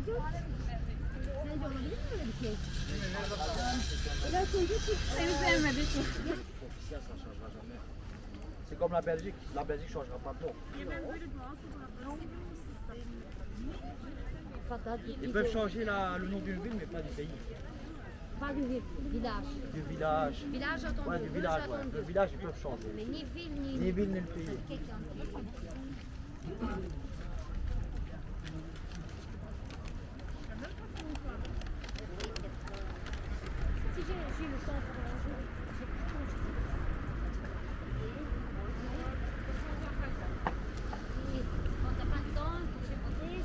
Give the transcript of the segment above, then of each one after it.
Sence olabilir mi böyle bir şey? Biraz önce seni sevmedi. C'est comme la Belgique. La Belgique ne changera pas de nom. Ils peuvent changer le nom d'une ville, mais pas du pays. Pas du village. Du village. Village attendu. Ouais, du village, ouais. Le village, ils peuvent changer. Mais ni ville, Ni ville, ni le pays. quelqu'un qui... Si j'ai le temps pour un jour, j'ai plus de temps. Et quand t'as pas de temps, il faut que j'ai voté.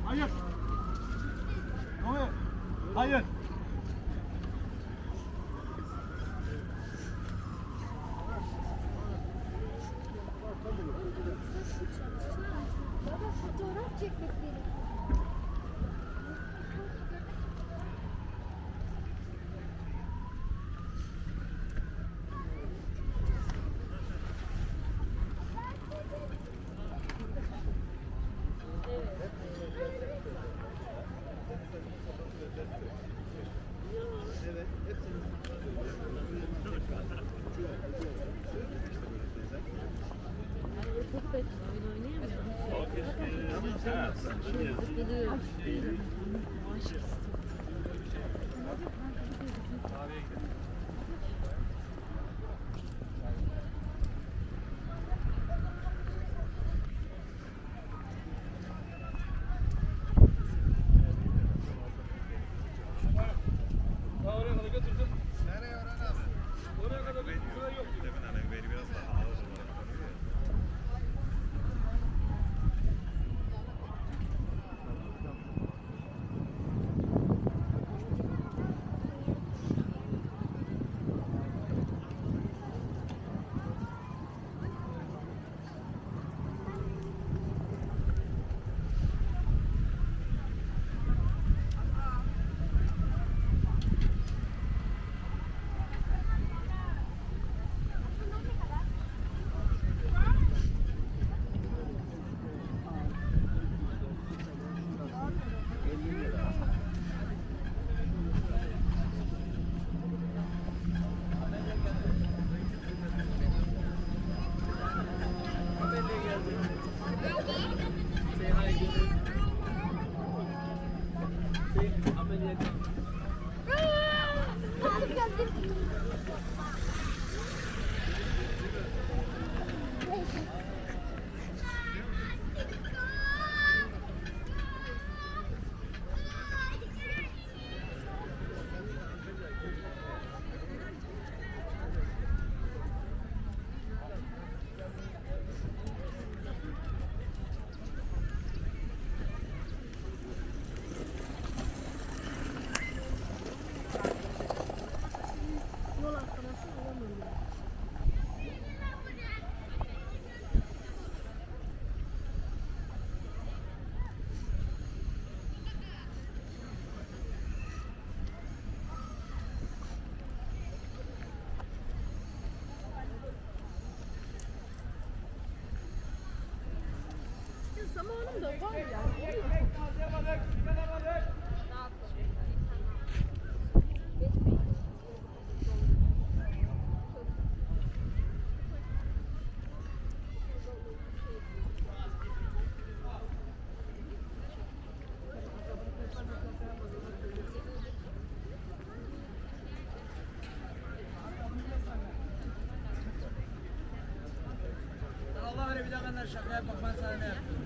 Hayır. Hayır. Baba fotoğraf çekmek gerekiyor. Zamanım da var yani. Allah öyle bir dakika şaka yap bak ben sana ne yapayım.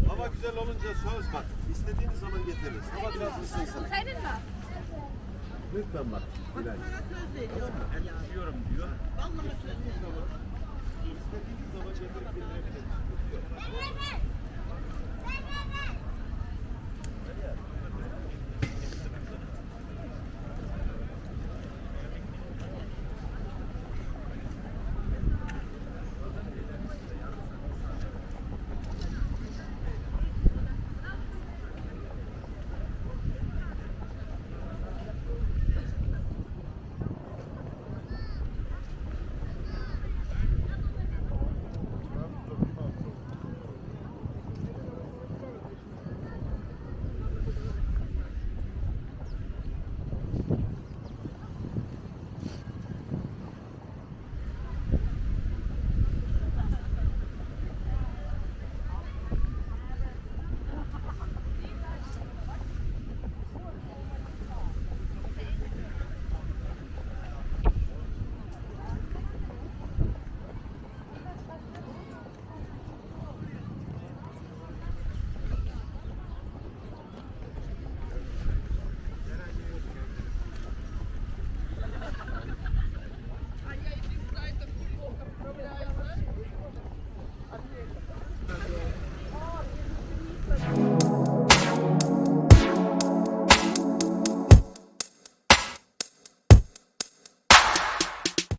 Hava güzel olunca söz bak. İstediğiniz zaman getiririz. Hava biraz ısınsın. Senin mi? Lütfen bak. Bilal. Diyorum diyor. İstediğiniz zaman getirip getirebiliriz.